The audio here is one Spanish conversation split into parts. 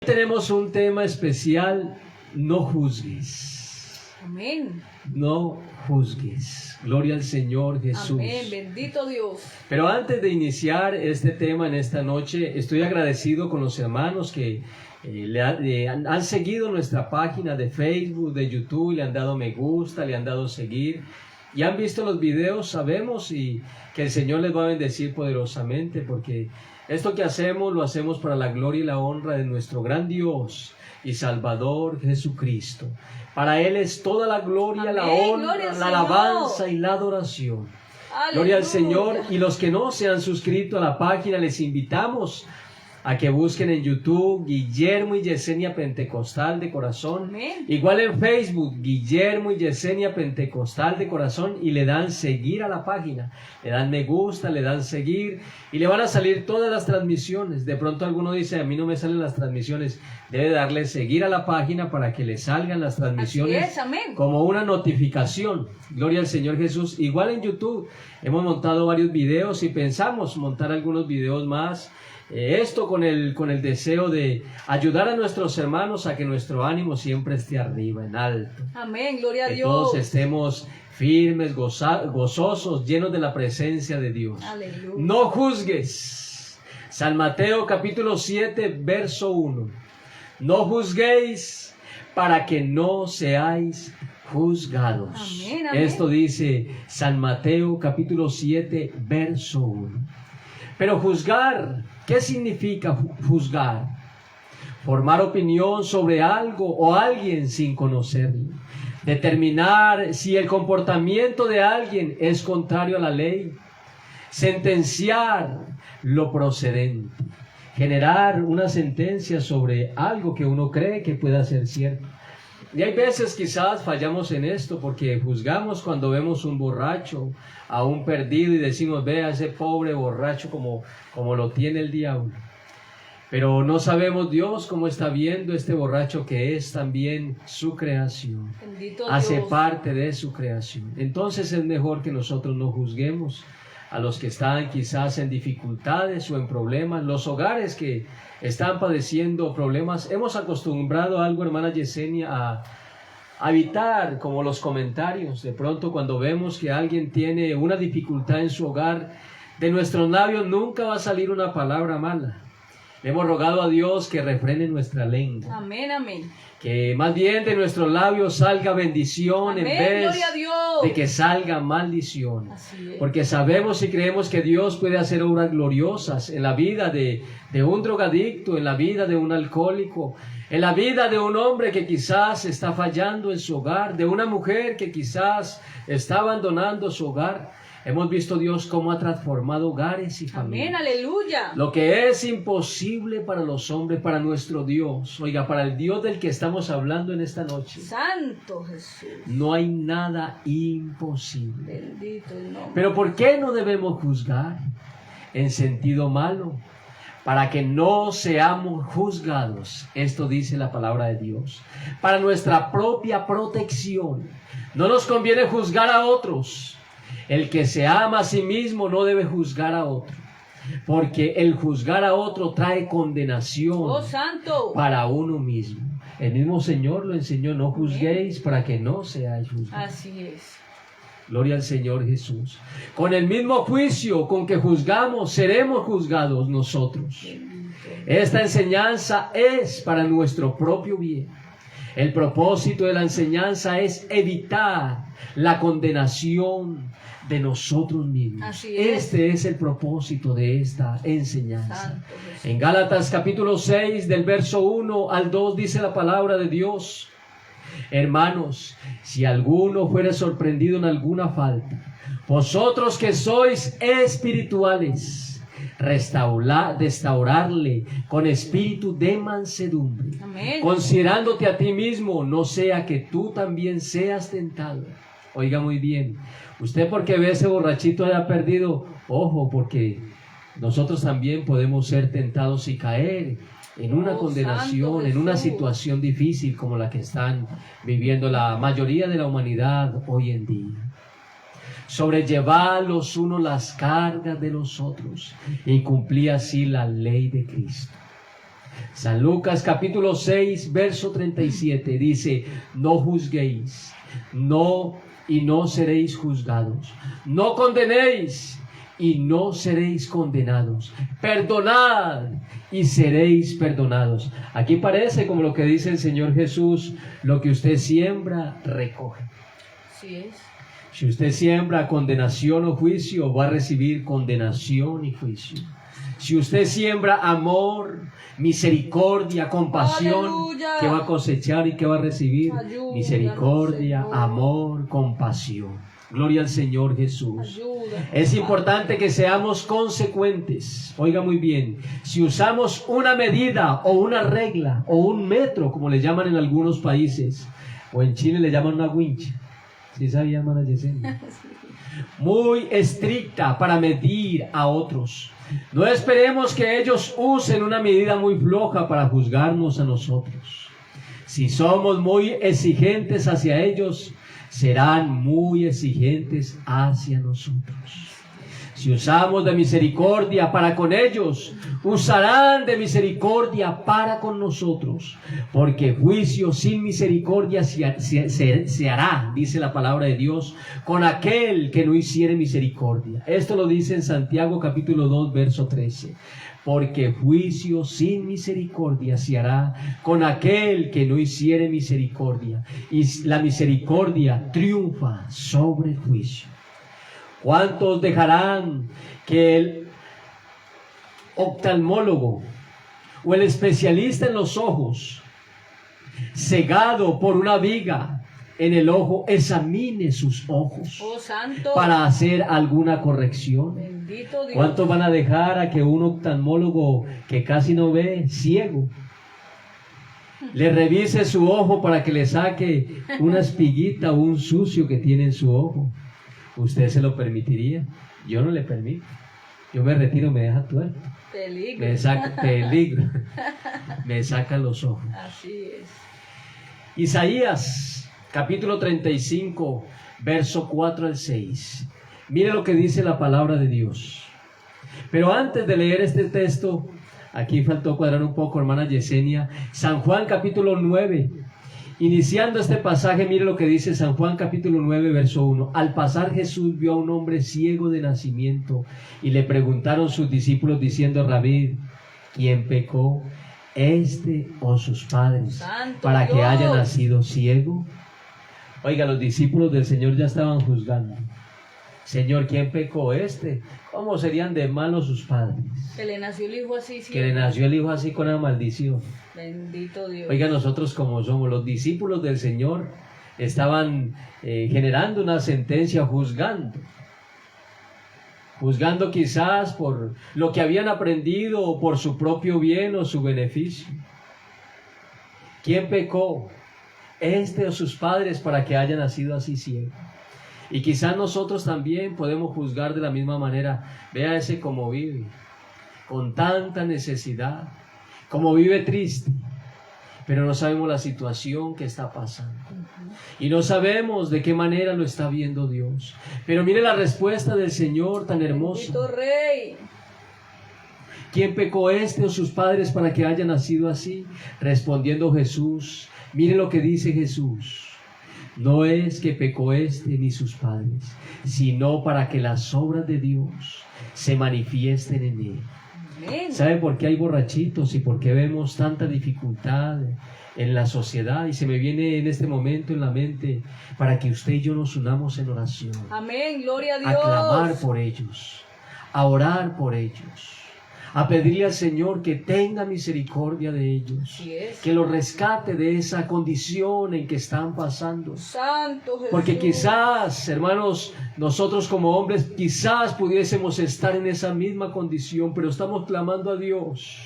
Tenemos un tema especial: no juzgues. Amén. No juzgues. Gloria al Señor Jesús. Amén, bendito Dios. Pero antes de iniciar este tema en esta noche, estoy agradecido con los hermanos que han seguido nuestra página de Facebook, de YouTube, le han dado me gusta, le han dado seguir y han visto los videos. Sabemos y que el Señor les va a bendecir poderosamente, porque esto que hacemos lo hacemos para la gloria y la honra de nuestro gran Dios y Salvador Jesucristo. Para Él es toda la gloria, Amén, la honra, gloria al la Señor. alabanza y la adoración. Aleluya. Gloria al Señor. Y los que no se han suscrito a la página, les invitamos a que busquen en YouTube Guillermo y Yesenia Pentecostal de Corazón. Amén. Igual en Facebook, Guillermo y Yesenia Pentecostal de Corazón, y le dan seguir a la página. Le dan me gusta, le dan seguir y le van a salir todas las transmisiones. De pronto alguno dice: a mí no me salen las transmisiones. Debe darle seguir a la página para que le salgan las transmisiones. Así es, amén. Como una notificación. Gloria al Señor Jesús. Igual en YouTube hemos montado varios videos y pensamos montar algunos videos más. Esto con el deseo de ayudar a nuestros hermanos a que nuestro ánimo siempre esté arriba, en alto. Amén, gloria a Que Dios. todos estemos firmes, gozosos, llenos de la presencia de Dios. Aleluya. No juzgues. San Mateo capítulo 7, verso 1. No juzguéis para que no seáis juzgados. Amén, amén. Esto dice San Mateo capítulo 7, verso 1. Pero juzgar, ¿qué significa juzgar? Formar opinión sobre algo o alguien sin conocerlo. Determinar si el comportamiento de alguien es contrario a la ley. Sentenciar lo procedente. Generar una sentencia sobre algo que uno cree que pueda ser cierto. Y hay veces quizás fallamos en esto porque juzgamos cuando vemos un borracho, a un perdido, y decimos: vea ese pobre borracho como lo tiene el diablo. Pero no sabemos Dios cómo está viendo este borracho, que es también su creación. Bendito Hace Dios. parte de su creación. Entonces es mejor que nosotros no juzguemos a los que están quizás en dificultades o en problemas, los hogares que están padeciendo problemas. Hemos acostumbrado a algo, hermana Yesenia, a evitar como los comentarios. De pronto cuando vemos que alguien tiene una dificultad en su hogar, de nuestros labios nunca va a salir una palabra mala. Le hemos rogado a Dios que refrene nuestra lengua. Amén, amén. Que más bien de nuestros labios salga bendición. Amén, en vez gloria a Dios. de que salga maldición. Así es. Porque sabemos y creemos que Dios puede hacer obras gloriosas en la vida de un drogadicto, en la vida de un alcohólico, en la vida de un hombre que quizás está fallando en su hogar, de una mujer que quizás está abandonando su hogar. Hemos visto Dios cómo ha transformado hogares y familias. Amén, aleluya. Lo que es imposible para los hombres, para nuestro Dios, oiga, para el Dios del que estamos hablando en esta noche, Santo Jesús. no hay nada imposible. Bendito el nombre. Pero ¿por qué no debemos juzgar en sentido malo? Para que no seamos juzgados. Esto dice la palabra de Dios. Para nuestra propia protección. No nos conviene juzgar a otros. El que se ama a sí mismo no debe juzgar a otro, porque el juzgar a otro trae condenación Oh, santo. para uno mismo. El mismo Señor lo enseñó: no juzguéis para que no seáis juzgados. Así es. Gloria al Señor Jesús. Con el mismo juicio con que juzgamos, seremos juzgados nosotros. Bendito. Esta enseñanza es para nuestro propio bien. El propósito de la enseñanza es evitar la condenación de nosotros mismos. Así es. Este es el propósito de esta enseñanza. Santo Jesús. En Gálatas capítulo 6, del verso 1 al 2, dice la palabra de Dios: hermanos, si alguno fuere sorprendido en alguna falta, vosotros que sois espirituales, restaurarle con espíritu de mansedumbre, Amén. considerándote a ti mismo, no sea que tú también seas tentado. Oiga muy bien, usted porque ve ese borrachito haya perdido, ojo, porque nosotros también podemos ser tentados y caer en una Oh, condenación, Santo en una Jesús. situación difícil como la que están viviendo la mayoría de la humanidad hoy en día. Sobrellevad los unos las cargas de los otros y cumplí así la ley de Cristo. San Lucas capítulo 6, verso 37 dice, no juzguéis, no seréis juzgados, no condenéis y no seréis condenados, perdonad y seréis perdonados. Aquí parece como lo que dice el Señor Jesús, lo que usted siembra, recoge. Así es. Si usted siembra condenación o juicio, va a recibir condenación y juicio. Si usted siembra amor, misericordia, compasión, ¡Aleluya! ¿qué va a cosechar y qué va a recibir? Ayúdanos, Misericordia, Señor. amor, compasión. Gloria al Señor Jesús. Ayuda. Es importante que seamos consecuentes. Oiga muy bien, si usamos una medida o una regla o un metro, como le llaman en algunos países, o en Chile le llaman una wincha, ¿sí sabía, hermana Yesenia? Muy estricta para medir a otros. No esperemos que ellos usen una medida muy floja para juzgarnos a nosotros. Si somos muy exigentes hacia ellos, serán muy exigentes hacia nosotros. Si usamos de misericordia para con ellos, usarán de misericordia para con nosotros, porque juicio sin misericordia se hará, dice la palabra de Dios, con aquel que no hiciere misericordia. Esto lo dice en Santiago capítulo 2, verso 13. Porque juicio sin misericordia se hará con aquel que no hiciere misericordia, y la misericordia triunfa sobre el juicio. ¿Cuántos dejarán que el oftalmólogo o el especialista en los ojos, cegado por una viga en el ojo, examine sus ojos Oh, santo. para hacer alguna corrección? Bendito Dios. ¿Cuántos van a dejar a que un oftalmólogo que casi no ve, ciego, le revise su ojo para que le saque una espiguita o un sucio que tiene en su ojo? ¿Usted se lo permitiría? Yo no le permito. Yo me retiro, me deja tuerto. Peligro. Me saca peligro. Me saca los ojos. Así es. Isaías, capítulo 35, verso 4 al 6. Mire lo que dice la palabra de Dios. Pero antes de leer este texto, aquí faltó cuadrar un poco, hermana Yesenia. San Juan, capítulo 9. Iniciando este pasaje, mire lo que dice San Juan capítulo 9, verso 1. Al pasar Jesús vio a un hombre ciego de nacimiento y le preguntaron sus discípulos diciendo, Rabí, ¿quién pecó, este o sus padres, Santo para que Dios. haya nacido ciego? Oiga, los discípulos del Señor ya estaban juzgando. Señor, ¿quién pecó, este? ¿Cómo serían de malos sus padres? Que le nació el hijo así. Que le nació el hijo así con una maldición. Bendito Dios. Oiga, nosotros como somos los discípulos del Señor, estaban generando una sentencia, juzgando quizás por lo que habían aprendido o por su propio bien o su beneficio. ¿Quién pecó, este o sus padres, para que haya nacido así ciego? Y quizás nosotros también podemos juzgar de la misma manera. Vea ese cómo vive, con tanta necesidad, como vive triste, pero no sabemos la situación que está pasando. Y no sabemos de qué manera lo está viendo Dios. Pero mire la respuesta del Señor tan hermosa. Bendito Rey. ¿Quién pecó, este o sus padres, para que haya nacido así? Respondiendo Jesús, mire lo que dice Jesús. No es que pecó este ni sus padres, sino para que las obras de Dios se manifiesten en él. Amén. ¿Sabe por qué hay borrachitos y por qué vemos tanta dificultad en la sociedad? Y se me viene en este momento en la mente, para que usted y yo nos unamos en oración, Amén. Gloria a Dios. a clamar por ellos, a orar por ellos, a pedirle al Señor que tenga misericordia de ellos, Así es. que los rescate de esa condición en que están pasando. Santo Jesús. Porque quizás, hermanos, nosotros como hombres, quizás pudiésemos estar en esa misma condición, pero estamos clamando a Dios.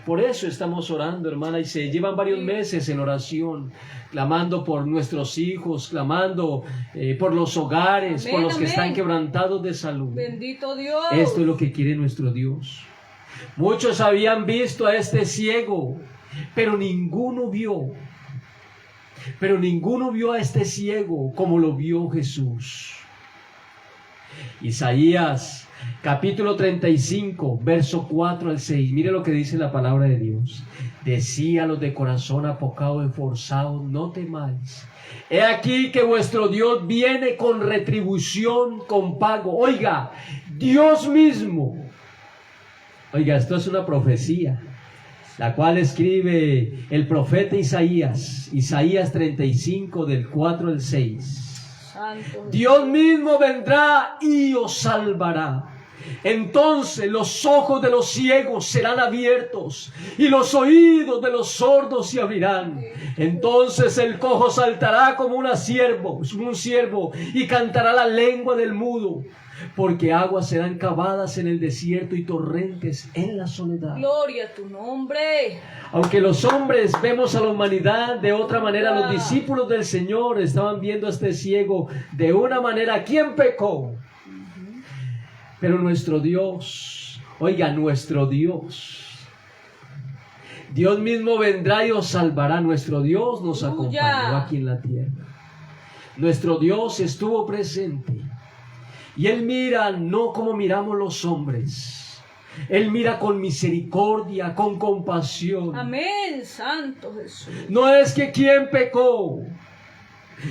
Por eso estamos orando, hermana, y se llevan varios meses en oración, clamando por nuestros hijos, clamando por los hogares, Amén, por los que amén. están quebrantados de salud. Bendito Dios. Esto es lo que quiere nuestro Dios. Muchos habían visto a este ciego, pero ninguno vio. Pero ninguno vio a este ciego como lo vio Jesús. Isaías capítulo 35, verso 4 al 6. Mire lo que dice la palabra de Dios. Decía los de corazón apocado y forzado, no temáis. He aquí que vuestro Dios viene con retribución, con pago. Oiga, Dios mismo. Oiga, esto es una profecía, la cual escribe el profeta Isaías. Isaías 35, del 4 al 6. Santo Dios mismo vendrá y os salvará. Entonces los ojos de los ciegos serán abiertos y los oídos de los sordos se abrirán. Entonces el cojo saltará como un ciervo y cantará la lengua del mudo, porque aguas serán cavadas en el desierto y torrentes en la soledad. Gloria a tu nombre. Aunque los hombres vemos a la humanidad de otra manera, los discípulos del Señor estaban viendo a este ciego de una manera. ¿Quién pecó? Pero nuestro Dios, oiga, nuestro Dios mismo vendrá y os salvará. Nuestro Dios nos acompañó aquí en la tierra. Nuestro Dios estuvo presente. Y Él mira no como miramos los hombres. Él mira con misericordia, con compasión. Amén, Santo Jesús. No es que quién pecó,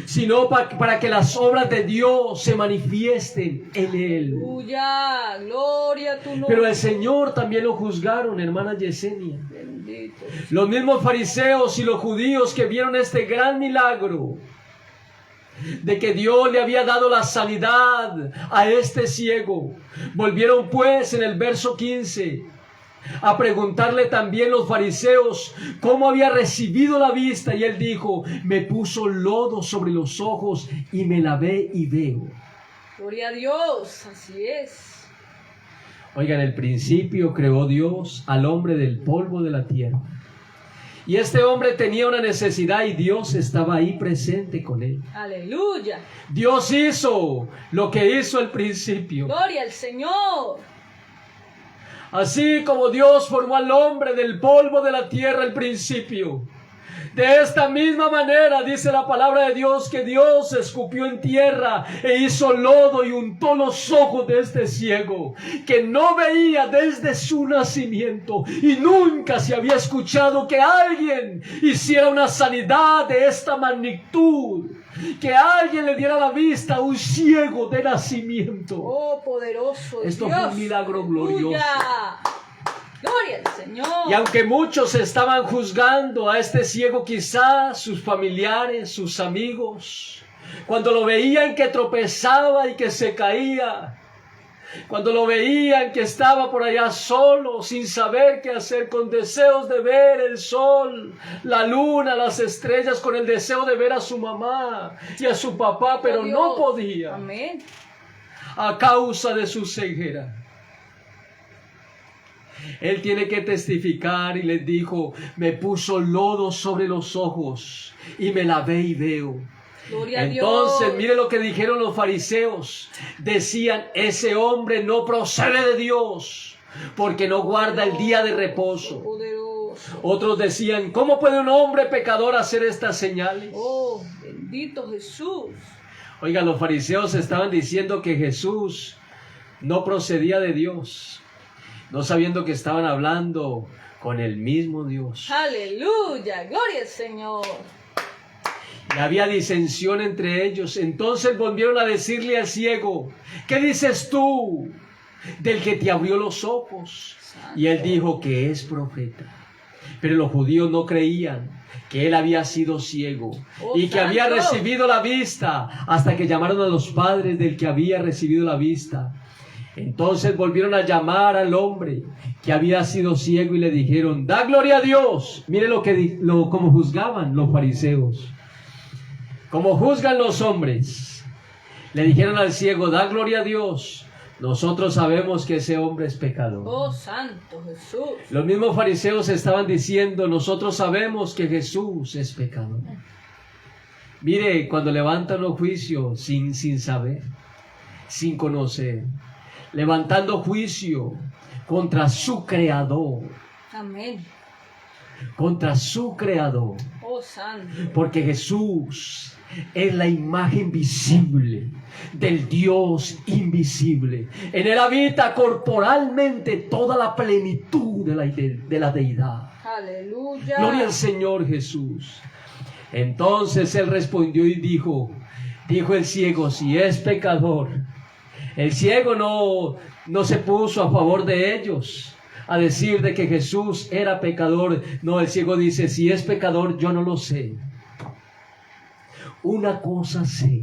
sino para que las obras de Dios se manifiesten en Él. Aleluya, gloria a tu nombre. Pero el Señor también lo juzgaron, hermana Yesenia. Bendito. Los mismos fariseos y los judíos que vieron este gran milagro de que Dios le había dado la sanidad a este ciego, volvieron pues en el verso 15 a preguntarle también los fariseos cómo había recibido la vista, y él dijo: me puso lodo sobre los ojos y me lavé y veo. Gloria a Dios, así es. Oigan, en el principio creó Dios al hombre del polvo de la tierra, y este hombre tenía una necesidad y Dios estaba ahí presente con él. Aleluya. Dios hizo lo que hizo al principio. Gloria al Señor. Así como Dios formó al hombre del polvo de la tierra al principio, de esta misma manera dice la palabra de Dios que Dios escupió en tierra e hizo lodo y untó los ojos de este ciego, que no veía desde su nacimiento, y nunca se había escuchado que alguien hiciera una sanidad de esta magnitud, que alguien le diera la vista a un ciego de nacimiento. Oh, poderoso Esto Dios. fue un milagro glorioso. Aleluya. Gloria al Señor. Y aunque muchos estaban juzgando a este ciego, quizás sus familiares, sus amigos, cuando lo veían que tropezaba y que se caía, cuando lo veían que estaba por allá solo, sin saber qué hacer, con deseos de ver el sol, la luna, las estrellas, con el deseo de ver a su mamá y a su papá, pero Dios. no podía, Amén. a causa de su ceguera. Él tiene que testificar y les dijo: me puso lodo sobre los ojos y me lavé y veo. Gloria a Entonces, Dios. mire lo que dijeron los fariseos. Decían: ese hombre no procede de Dios, porque no guarda el día de reposo. Poderoso. Otros decían: ¿cómo puede un hombre pecador hacer estas señales? Oh, bendito Jesús. Oiga, los fariseos estaban diciendo que Jesús no procedía de Dios, no sabiendo que estaban hablando con el mismo Dios. Aleluya. Gloria al Señor. Y había disensión entre ellos. Entonces volvieron a decirle al ciego: ¿qué dices tú del que te abrió los ojos? Y él dijo que es profeta. Pero los judíos no creían que él había sido ciego y que había recibido la vista, hasta que llamaron a los padres del que había recibido la vista. Entonces volvieron a llamar al hombre que había sido ciego y le dijeron: da gloria a Dios. Mire cómo juzgaban los fariseos, como juzgan los hombres. Le dijeron al ciego: da gloria a Dios, nosotros sabemos que ese hombre es pecador. Oh, Santo Jesús. Los mismos fariseos estaban diciendo: nosotros sabemos que Jesús es pecador. Mire, cuando levantan los juicios sin saber, sin conocer, levantando juicio contra su creador, Amén. contra su creador, Oh, Santo. porque Jesús es la imagen visible del Dios invisible. En Él habita corporalmente toda la plenitud de la deidad. Aleluya. Gloria al Señor Jesús. Entonces Él respondió y dijo el ciego, si es pecador. El ciego no se puso a favor de ellos a decir de que Jesús era pecador. No, el ciego dice, si es pecador, yo no lo sé. Una cosa sé.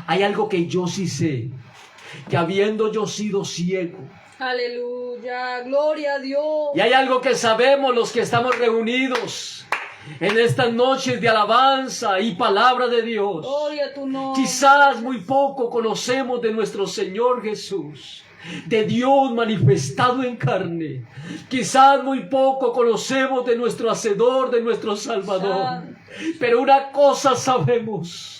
Hay algo que yo sí sé, que habiendo yo sido ciego, Aleluya, gloria a Dios. y hay algo que sabemos los que estamos reunidos en estas noches de alabanza y palabra de Dios. Gloria a tu nombre. Quizás muy poco conocemos de nuestro Señor Jesús, de Dios manifestado en carne. Quizás muy poco conocemos de nuestro Hacedor, de nuestro Salvador. Santo. Pero una cosa sabemos.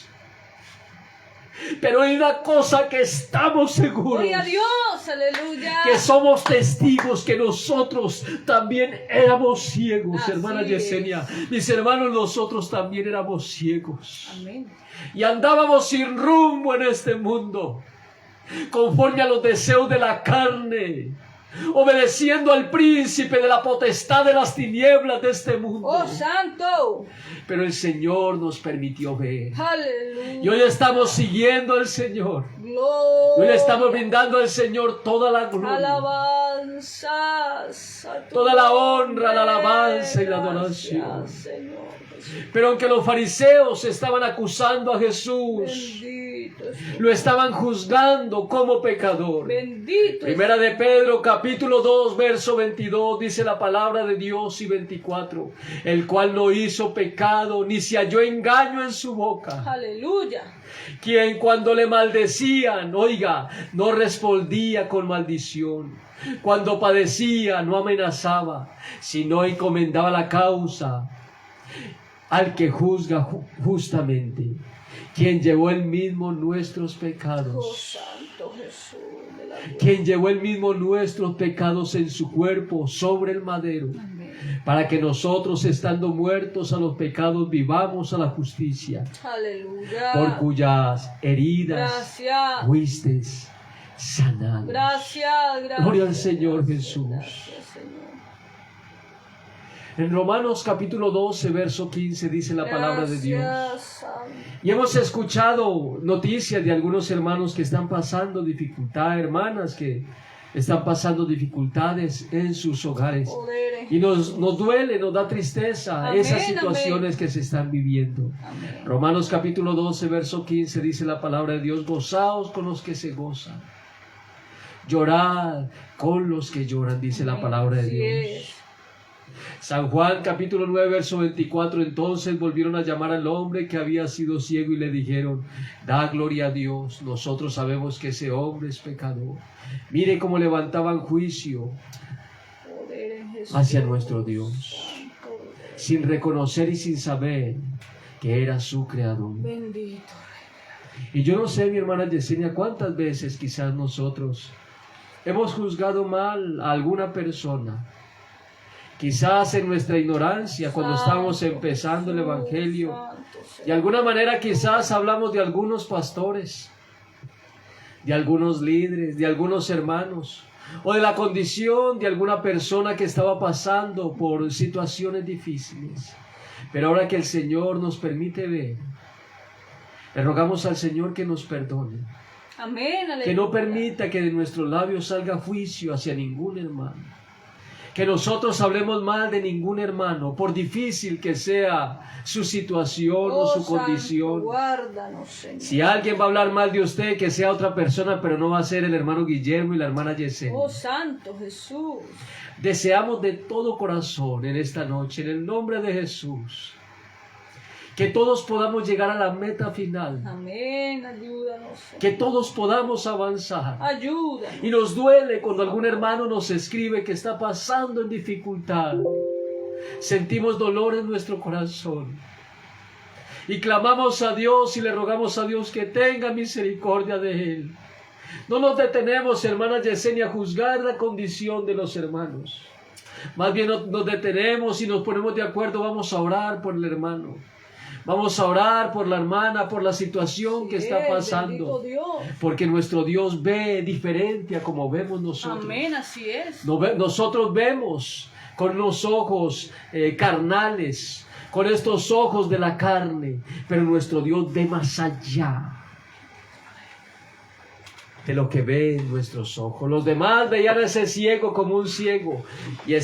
Pero hay una cosa que estamos seguros. Gloria a Dios, aleluya. Que somos testigos que nosotros también éramos ciegos, Así hermana es. Yesenia. Mis hermanos, nosotros también éramos ciegos. Amén. Y andábamos sin rumbo en este mundo, conforme a los deseos de la carne, obedeciendo al príncipe de la potestad de las tinieblas de este mundo. Oh, santo. Pero el Señor nos permitió ver. Aleluya. Y hoy estamos siguiendo al Señor. Gloria. Hoy le estamos brindando al Señor toda la gloria, Alabanzas a tu toda la honra, la nombre. alabanza y la adoración. Gracias, Señor Jesús. Pero aunque los fariseos estaban acusando a Jesús, Bendito es lo estaban juzgando como pecador. Bendito es Primera de Pedro, capítulo 2, verso 22, dice la palabra de Dios, y 24, el cual no hizo pecado, ni se halló engaño en su boca. Aleluya. Quien cuando le maldecían, oiga, no respondía con maldición. Cuando padecía, no amenazaba, sino encomendaba la causa al que juzga justamente, quien llevó él mismo nuestros Oh, pecados. santo Jesús de la gloria. Quien llevó él mismo nuestros pecados en su cuerpo sobre el madero, Amén. para que nosotros, estando muertos a los pecados, vivamos a la justicia, Aleluya. por cuyas heridas Gracias. fuisteis sanados. Gracias, gracias. Gloria al Señor Jesús. Gracias, Señor. En Romanos capítulo 12, verso 15 dice la palabra de Dios. Gracias, Santo. Y hemos escuchado noticias de algunos hermanos que están pasando dificultad, hermanas que están pasando dificultades en sus hogares. Poder. Y nos duele, nos da tristeza Amén, esas situaciones que se están viviendo. Amén. Romanos capítulo 12, verso 15 dice la palabra de Dios, gozaos con los que se gozan, llorad con los que lloran, dice la palabra de Así Dios. es. San Juan capítulo 9 verso 24, entonces volvieron a llamar al hombre que había sido ciego y le dijeron, da gloria a Dios, nosotros sabemos que ese hombre es pecador. Mire cómo levantaban juicio Poder en Jesús. hacia nuestro Dios, Santo. sin reconocer y sin saber que era su creador. Bendito. Y yo no sé, mi hermana Yesenia, cuántas veces quizás nosotros hemos juzgado mal a alguna persona. Quizás en nuestra ignorancia, cuando estábamos empezando el Evangelio, Santo Señor. de alguna manera quizás hablamos de algunos pastores, de algunos líderes, de algunos hermanos, o de la condición de alguna persona que estaba pasando por situaciones difíciles. Pero ahora que el Señor nos permite ver, le rogamos al Señor que nos perdone, Amén. Aleluya. que no permita que de nuestros labios salga juicio hacia ningún hermano. Que nosotros hablemos mal de ningún hermano, por difícil que sea su situación o su Santo, condición. guárdanos, Señor. Si alguien va a hablar mal de usted, que sea otra persona, pero no va a ser el hermano Guillermo y la hermana Yesenia. Oh, Santo Jesús. Deseamos de todo corazón en esta noche, en el nombre de Jesús, que todos podamos llegar a la meta final, Amén. Ayúdanos, Señor. que todos podamos avanzar. Ayúdanos. Y nos duele cuando algún hermano nos escribe que está pasando en dificultad. Sentimos dolor en nuestro corazón. Y clamamos a Dios y le rogamos a Dios que tenga misericordia de él. No nos detenemos, hermana Yesenia, a juzgar la condición de los hermanos. Más bien nos detenemos y nos ponemos de acuerdo, vamos a orar por el hermano. Vamos a orar por la hermana, por la situación que está Bendito pasando. Dios. Porque nuestro Dios ve diferente a como vemos nosotros. Amén, así es. Nosotros vemos con los ojos carnales, con estos ojos de la carne, pero nuestro Dios ve más allá de lo que ven nuestros ojos. Los demás veían a ese ciego como un ciego y